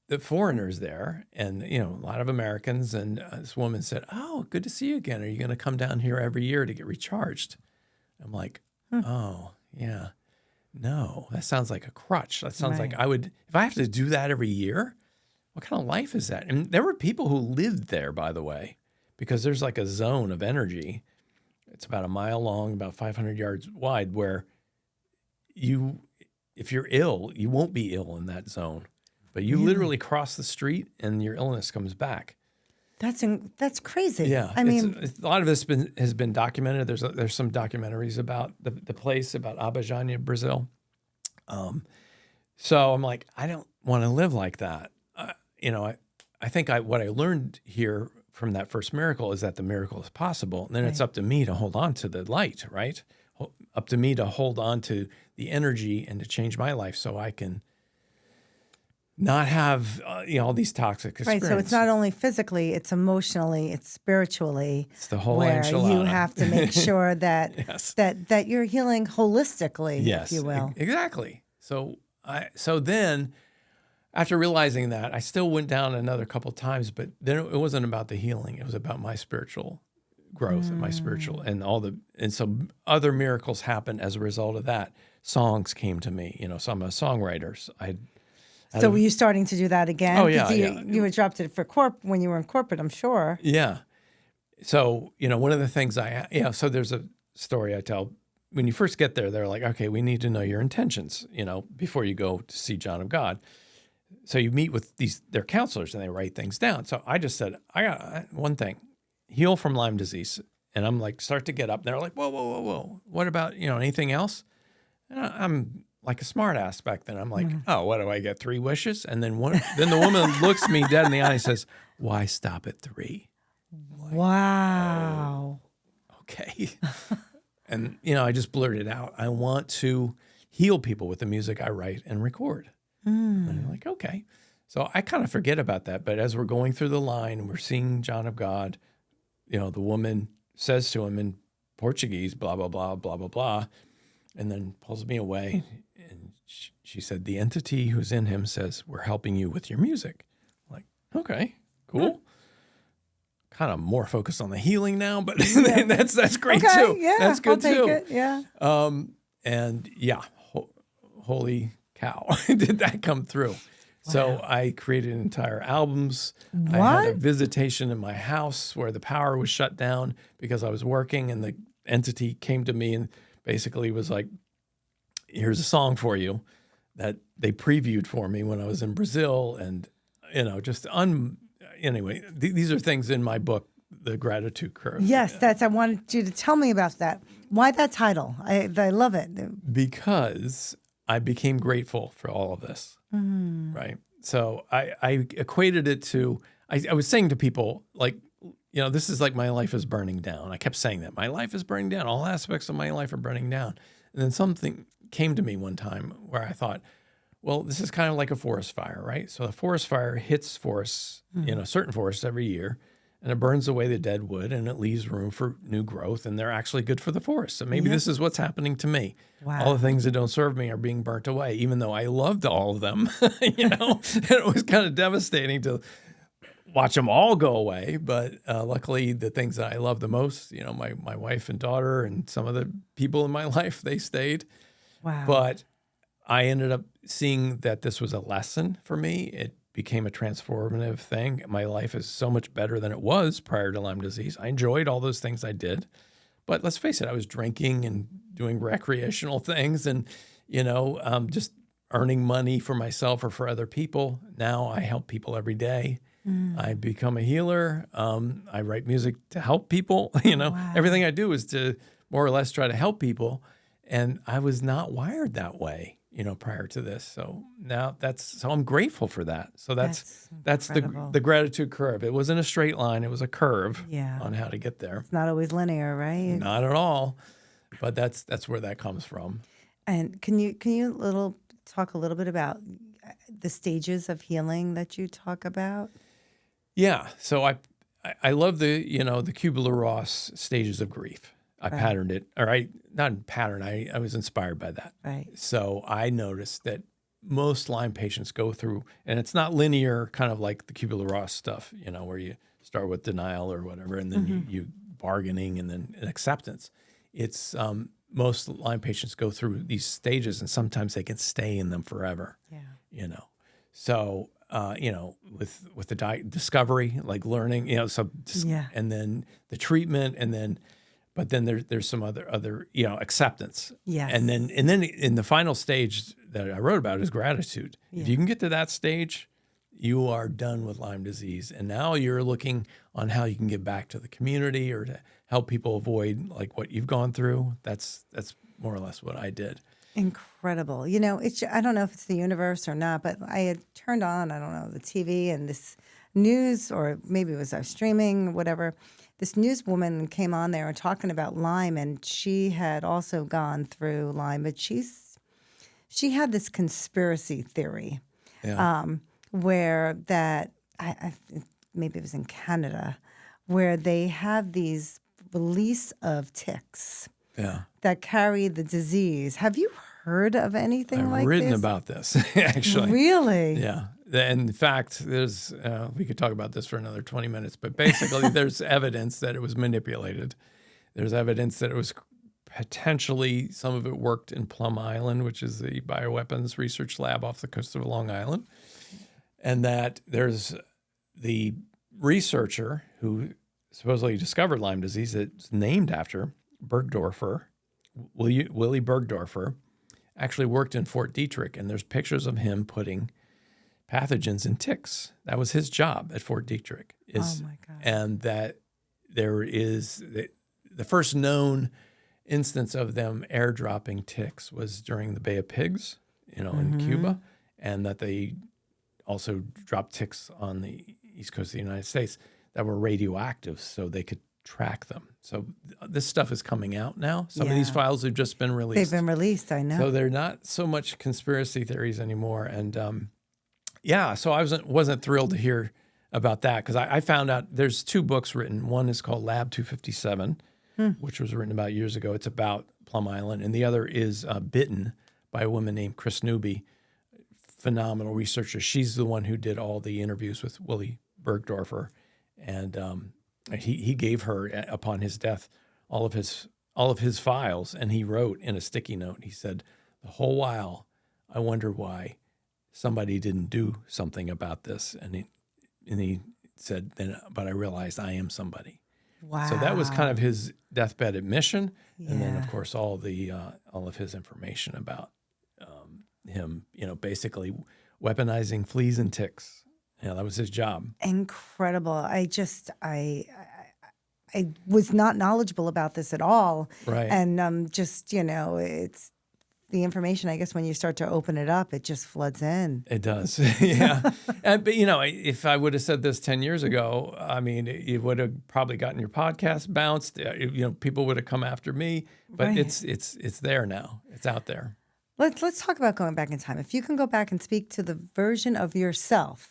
the foreigners there and, a lot of Americans. And this woman said, oh, good to see you again. Are you going to come down here every year to get recharged? I'm like, oh, yeah. No, that sounds like a crutch. That sounds like if I have to do that every year, what kind of life is that? And there were people who lived there, by the way, because there's like a zone of energy. It's about a mile long, about 500 yards wide, where if you're ill, you won't be ill in that zone. But you literally cross the street and your illness comes back. That's crazy. Yeah. I mean, a lot of this has been documented. There's some documentaries about the place, about Abajania, Brazil. So I'm like, I don't want to live like that. I think what I learned here from that first miracle is that the miracle is possible. And then it's up to me to hold on to the light, right? Up to me to hold on to the energy and to change my life so I can not have all these toxic experiences. Right, so it's not only physically, it's emotionally, it's spiritually. It's the whole where enchilada. You have to make sure that that you're healing holistically, yes, if you will. Exactly. So then, after realizing that, I still went down another couple times, but then it wasn't about the healing; it was about my spiritual growth and my spiritual and so other miracles happened as a result of that. Songs came to me, so I'm a songwriter. So were you starting to do that again? Oh, yeah. You adopted for when you were in corporate, I'm sure. Yeah. So, one of the things so there's a story I tell. When you first get there, they're like, okay, we need to know your intentions, before you go to see John of God. So you meet with their counselors and they write things down. So I just said, I got one thing, heal from Lyme disease. And I'm like, start to get up. And they're like, whoa. What about, anything else? And I'm like a smart ass back then. I'm like, oh, what do I get? 3 wishes? And then the woman looks me dead in the eye and says, why stop at 3? Like, wow. Oh, okay. And, I just blurted out, I want to heal people with the music I write and record. And I'm like, okay. So I kind of forget about that. But as we're going through the line and we're seeing John of God, the woman says to him in Portuguese, blah, blah, blah, blah, blah, blah, and then pulls me away. And she said, the entity who's in him says, we're helping you with your music. I'm like, okay, cool. Kind of more focused on the healing now, but that's great too. Yeah, that's good I'll too. take it, yeah. And yeah, holy cow, did that come through? Wow. So I created entire albums. What? I had a visitation in my house where the power was shut down because I was working, and the entity came to me and basically was like, here's a song for you that they previewed for me when I was in Brazil. And, anyway, these are things in my book, The Gratitude Curve. Yes, I wanted you to tell me about that. Why that title? I love it. Because I became grateful for all of this, right? So I equated it to, I was saying to people, like, this is like my life is burning down. I kept saying that. My life is burning down. All aspects of my life are burning down. And then something came to me one time where I thought, well, this is kind of like a forest fire, right? So a forest fire hits forests, certain forests every year, and it burns away the dead wood and it leaves room for new growth, and they're actually good for the forest. So maybe this is what's happening to me. Wow. All the things that don't serve me are being burnt away, even though I loved all of them, and it was kind of devastating to watch them all go away. But luckily, the things that I love the most, my wife and daughter and some of the people in my life, they stayed. Wow. But I ended up seeing that this was a lesson for me. It became a transformative thing. My life is so much better than it was prior to Lyme disease. I enjoyed all those things I did. But let's face it, I was drinking and doing recreational things and, just earning money for myself or for other people. Now I help people every day. I become a healer. I write music to help people. Wow. Everything I do is to more or less try to help people. And I was not wired that way, prior to this. So now so I'm grateful for that. So that's the gratitude curve. It wasn't a straight line. It was a curve on how to get there. It's not always linear, right? Not at all. But that's where that comes from. And can you talk a little bit about the stages of healing that you talk about? Yeah. So I love the Kubler-Ross stages of grief. I patterned it, not pattern. I was inspired by that. Right. So I noticed that most Lyme patients go through, and it's not linear, kind of like the Kubler-Ross stuff, where you start with denial or whatever, and then you bargaining and then acceptance. It's most Lyme patients go through these stages, and sometimes they can stay in them forever. Yeah. So with the discovery, like learning, and then the treatment, and then. But then there's some other acceptance. Yes. And then in the final stage that I wrote about is gratitude. If you can get to that stage, you are done with Lyme disease. And now you're looking on how you can give back to the community or to help people avoid like what you've gone through. That's more or less what I did. Incredible. I don't know if it's the universe or not, but I had turned on, the TV, and this news, or maybe it was streaming, whatever. This newswoman came on there and talking about Lyme, and she had also gone through Lyme, but she had this conspiracy theory, where that maybe it was in Canada, where they have these release of ticks that carry the disease. Have you heard of anything like this? I've written about this, actually. Really? Yeah. In fact, there's we could talk about this for another 20 minutes, but basically there's evidence that it was manipulated. There's evidence that it was potentially, some of it worked in Plum Island, which is the bioweapons research lab off the coast of Long Island, and that there's the researcher who supposedly discovered Lyme disease that's named after Bergdorfer, Willy Bergdorfer, actually worked in Fort Detrick, and there's pictures of him putting pathogens in ticks. That was his job at Fort Detrick. Oh my God. And that there is the first known instance of them airdropping ticks was during the Bay of Pigs, in Cuba, and that they also dropped ticks on the east coast of the United States that were radioactive, so they could track them. So this stuff is coming out now. Some of these files have just been released. They've been released, I know. So they're not so much conspiracy theories anymore. And so I wasn't thrilled to hear about that, because I found out there's 2 books written. One is called Lab 257, which was written about years ago. It's about Plum Island. And the other is Bitten by a woman named Chris Newby, phenomenal researcher. She's the one who did all the interviews with Willy Bergdorfer. And he gave her, upon his death, all of his files. And he wrote in a sticky note, he said, the whole while, I wonder why somebody didn't do something about this. And he said, but I realized I am somebody. Wow. So that was kind of his deathbed admission. And then, of course, all of his information about him, basically weaponizing fleas and ticks. That was his job. Incredible. I was not knowledgeable about this at all. Right. And it's the information, I guess, when you start to open it up, it just floods in. It does. Yeah. But, you know, if I would have said this 10 years ago, I mean, you would have probably gotten your podcast bounced. You know, people would have come after me. But Right. it's there now. It's out there. Let's talk about going back in time. If you can go back and speak to the version of yourself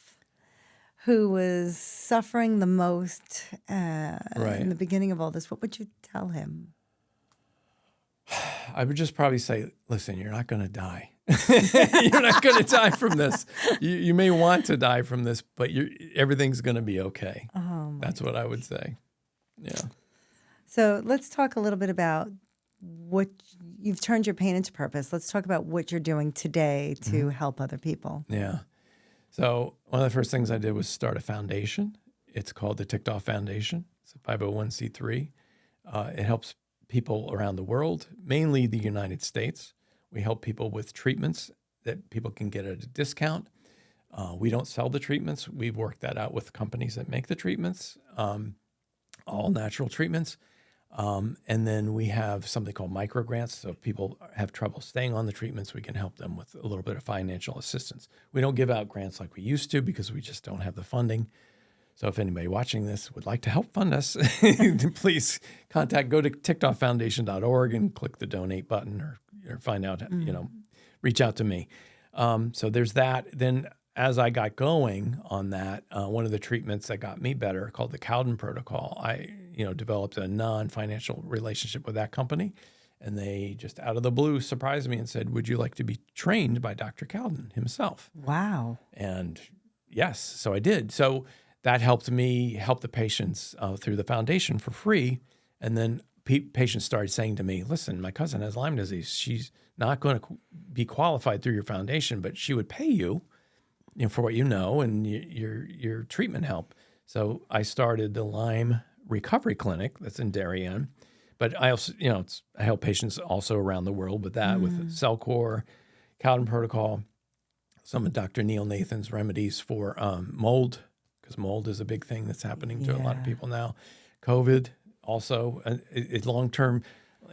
who was suffering the most in the beginning of all this, what would you tell him? I would just probably say, listen, you're not going to die. You're not going to die from this. You may want to die from this, but everything's going to be okay. Oh, That's what I would say. Yeah. So let's talk a little bit about what you've turned your pain into purpose. Let's talk about what you're doing today to help other people. Yeah. So one of the first things I did was start a foundation. It's called the Ticked Off Foundation. It's a 501c3. It helps people around the world, mainly the United States. We help people with treatments that people can get at a discount. We don't sell the treatments. We've worked that out with companies that make the treatments, all natural treatments. And then we have something called microgrants. So if people have trouble staying on the treatments, we can help them with a little bit of financial assistance. We don't give out grants like we used to because we just don't have the funding. So if anybody watching this would like to help fund us, please go to tickedofffoundation.org and click the donate button or find out, reach out to me. So there's that. Then as I got going on that, one of the treatments that got me better called the Cowden Protocol, I developed a non-financial relationship with that company. And they just out of the blue surprised me and said, would you like to be trained by Dr. Cowden himself? Wow. And yes, so I did. So that helped me help the patients through the foundation for free. And then patients started saying to me, listen, my cousin has Lyme disease. She's not going to be qualified through your foundation, but she would pay you, for what you know and your treatment help. So I started the Lyme Recovery Clinic that's in Darien. But I also, I help patients also around the world with that, with Cellcore, Cowden Protocol, some of Dr. Neil Nathan's remedies for mold, because mold is a big thing that's happening to a lot of people now. COVID also, long-term,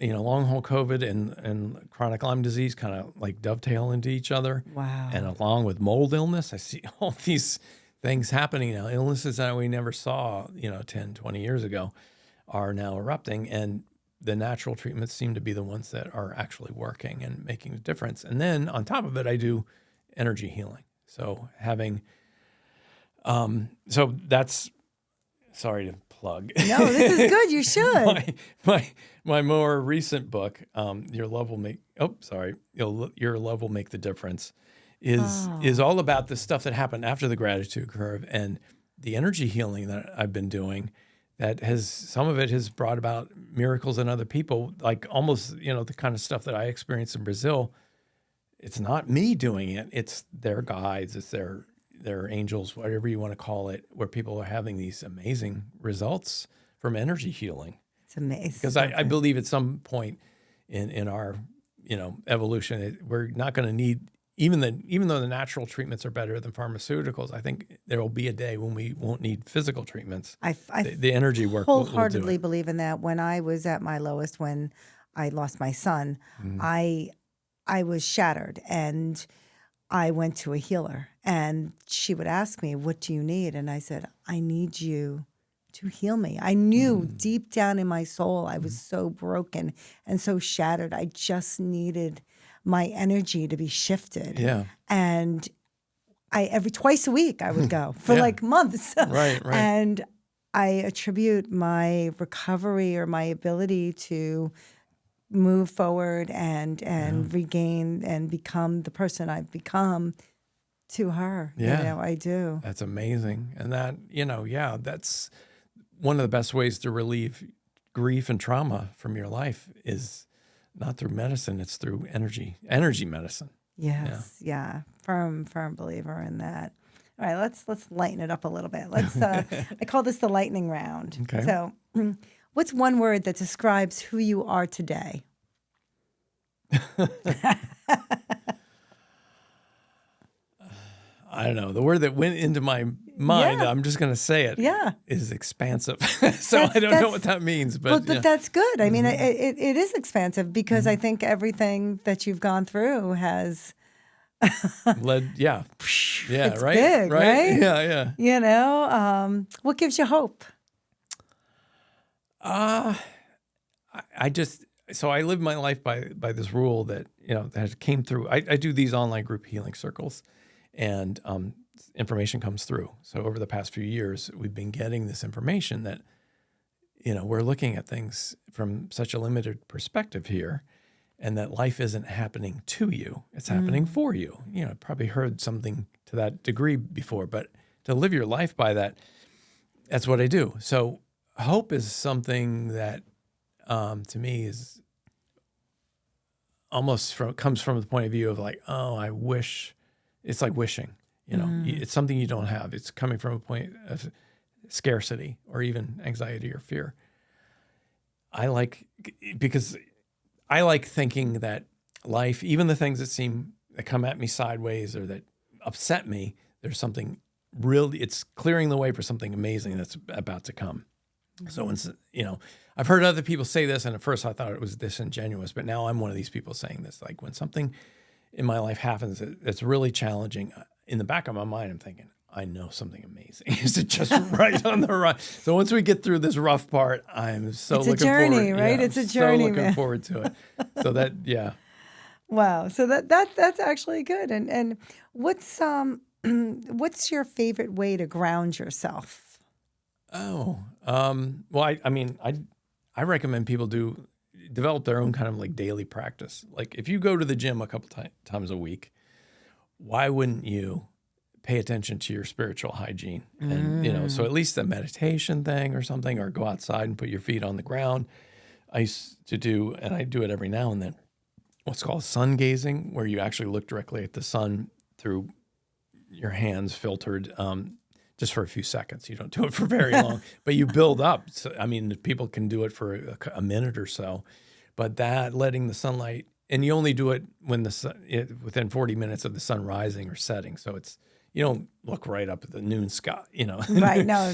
long haul COVID and chronic Lyme disease kind of like dovetail into each other. Wow. And along with mold illness, I see all these things happening now. Illnesses that we never saw, 10, 20 years ago are now erupting. And the natural treatments seem to be the ones that are actually working and making a difference. And then on top of it, I do energy healing. So so that's, sorry to plug. No, this is good. You should. my more recent book, Your Love Will Make the Difference, is all about the stuff that happened after the gratitude curve and the energy healing that I've been doing. That some of it has brought about miracles in other people, like almost, the kind of stuff that I experienced in Brazil. It's not me doing it. It's their guides. It's their angels, whatever you want to call it, where people are having these amazing results from energy healing. It's amazing. Because I believe at some point in our, evolution, we're not going to need, even though the natural treatments are better than pharmaceuticals, I think there will be a day when we won't need physical treatments. The energy work wholeheartedly will do it. believe in that. When I was at my lowest, when I lost my son, I was shattered, and I went to a healer, and she would ask me, what do you need? And I said, I need you to heal me. I knew deep down in my soul, I was so broken and so shattered. I just needed my energy to be shifted. Yeah. And twice a week I would go for like months. Right. And I attribute my recovery or my ability to move forward and regain and become the person I've become to her. Yeah. I do. That's amazing. And that, that's one of the best ways to relieve grief and trauma from your life is not through medicine, it's through energy medicine. Yes. Yeah. Firm believer in that. All right, let's lighten it up a little bit. I call this the lightning round. Okay. So, what's one word that describes who you are today? I don't know. The word that went into my mind, Yeah. I'm just going to say it, Yeah. is expansive. So I don't know what that means, but But that's good. I mean, it is expansive because I think everything that you've gone through has led, yeah, it's right, big, right? yeah. You know, what gives you hope? Uh, I just, so I live my life by this rule that, that came through. I do these online group healing circles, and information comes through. So over the past few years, we've been getting this information that, we're looking at things from such a limited perspective here, and that life isn't happening to you. It's happening for you. I've probably heard something to that degree before, but to live your life by that, that's what I do. So hope is something that, to me, is almost comes from the point of view of like, oh, I wish. It's like wishing. It's something you don't have. It's coming from a point of scarcity or even anxiety or fear. Because I like thinking that life, even the things that come at me sideways or that upset me, there's something really, it's clearing the way for something amazing that's about to come. So, I've heard other people say this, and at first I thought it was disingenuous, but now I'm one of these people saying this. Like when something in my life happens that's really challenging, in the back of my mind, I'm thinking, I know something amazing. Is it just right on the right? So once we get through this rough part, I'm so looking It's a journey, forward. right? Yeah, it's a I'm journey, so looking man. forward to it. So that, yeah. Wow. So that's actually good. And what's what's your favorite way to ground yourself? Oh, well, I recommend people develop their own kind of like daily practice. Like if you go to the gym a couple times a week, why wouldn't you pay attention to your spiritual hygiene? And, so at least a meditation thing or something, or go outside and put your feet on the ground. I used to do, and I do it every now and then, what's called sun gazing, where you actually look directly at the sun through your hands filtered, just for a few seconds. You don't do it for very long, but you build up. So, people can do it for a minute or so, but that letting the sunlight, and you only do it when within 40 minutes of the sun rising or setting. So you don't look right up at the noon sky, Right. No.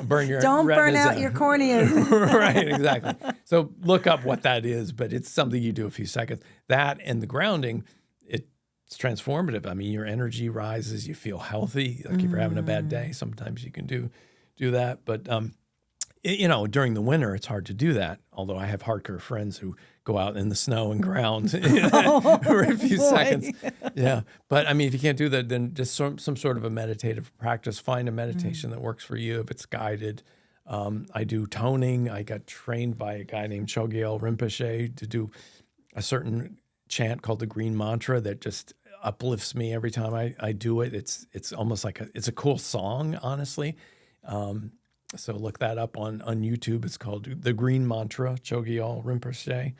burn your Don't burn retinas out your corneas. Right, exactly. So look up what that is, but it's something you do a few seconds. That and the grounding, it's transformative. Your energy rises, you feel healthy. Like if you're having a bad day, sometimes you can do that. But during the winter, it's hard to do that. Although I have hardcore friends who go out in the snow and ground for a few seconds. Yeah. But if you can't do that, then just some sort of a meditative practice. Find a meditation that works for you if it's guided. I do toning. I got trained by a guy named Chogyal Rinpoche to do a certain chant called the Green Mantra that just uplifts me every time I do it. It's almost like it's a cool song, honestly. So look that up on YouTube. It's called The Green Mantra, Chogyal Rinpoche,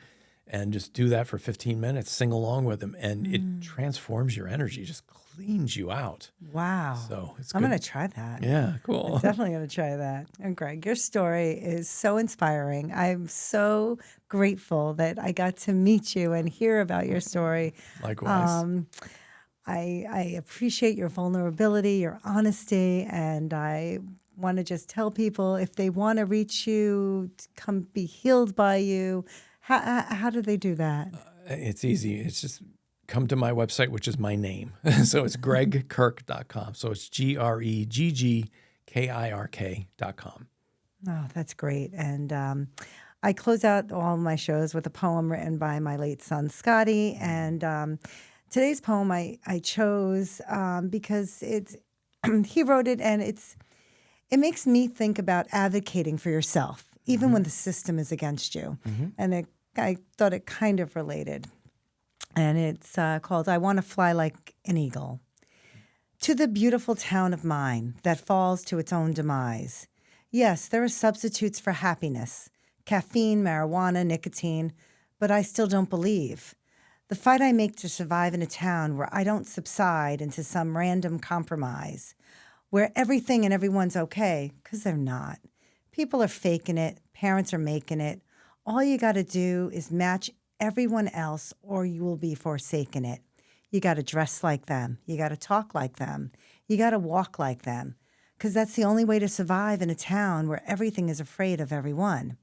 and just do that for 15 minutes. Sing along with him, and it transforms your energy, just cleans you out. Wow. So it's I'm good. going to try that. Yeah, cool. I'm definitely going to try that. And Gregg, your story is so inspiring. I'm so grateful that I got to meet you and hear about your story. Likewise. I appreciate your vulnerability, your honesty, and I want to just tell people if they want to reach you, to come be healed by you, how do they do that? It's easy. It's just come to my website, which is my name. So it's greggkirk.com. So it's GREGGKIRK.com. Oh, that's great. And I close out all my shows with a poem written by my late son, Scotty. And today's poem I chose because he wrote it, and it makes me think about advocating for yourself, even when the system is against you. And I thought it kind of related. And it's called I Want to Fly Like an Eagle. To the beautiful town of mine that falls to its own demise. Yes, there are substitutes for happiness, caffeine, marijuana, nicotine, but I still don't believe. The fight I make to survive in a town where I don't subside into some random compromise, where everything and everyone's okay, because they're not. People are faking it. Parents are making it. All you got to do is match everyone else or you will be forsaken it. You got to dress like them. You got to talk like them. You got to walk like them. because that's the only way to survive in a town where everything is afraid of everyone.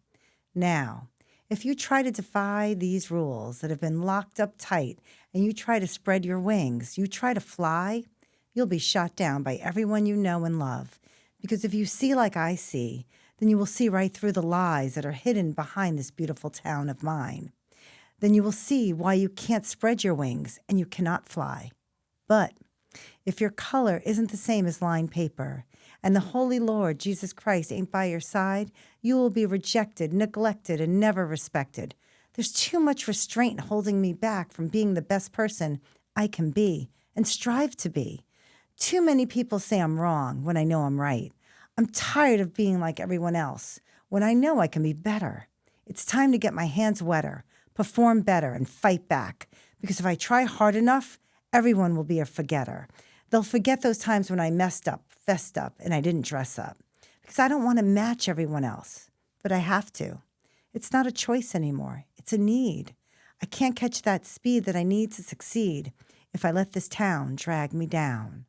Now, if you try to defy these rules that have been locked up tight and you try to spread your wings, you try to fly, you'll be shot down by everyone you know and love. Because if you see like I see, then you will see right through the lies that are hidden behind this beautiful town of mine. Then you will see why you can't spread your wings and you cannot fly. But if your color isn't the same as lined paper, and the Holy Lord Jesus Christ ain't by your side, you will be rejected, neglected, and never respected. There's too much restraint holding me back from being the best person I can be and strive to be. Too many people say I'm wrong when I know I'm right. I'm tired of being like everyone else when I know I can be better. It's time to get my hands wetter, perform better, and fight back. Because if I try hard enough, everyone will be a forgetter. They'll forget those times when I messed up, fessed up, and I didn't dress up. Because I don't want to match everyone else, but I have to. It's not a choice anymore. It's a need. I can't catch that speed that I need to succeed if I let this town drag me down.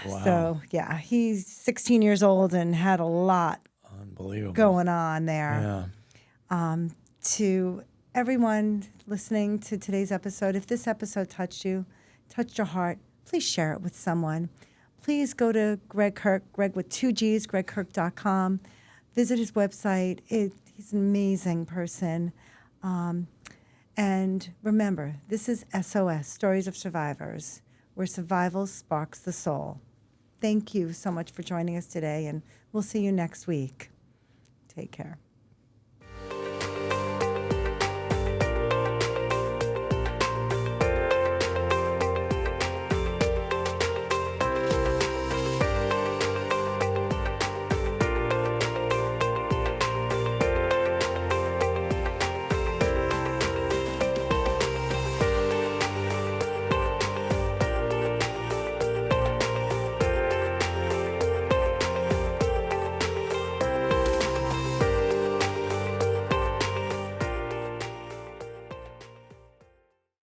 Wow. So, yeah, he's 16 years old and had a lot Unbelievable. going on there. Yeah. To everyone listening to today's episode, if this episode touched you, touched your heart, please share it with someone. Please go to Gregg Kirk, Gregg with 2 G's, greggkirk.com. Visit his website. He's an amazing person. And remember, this is S.O.S, Stories of Survivors, where survival sparks the soul. Thank you so much for joining us today, and we'll see you next week. Take care.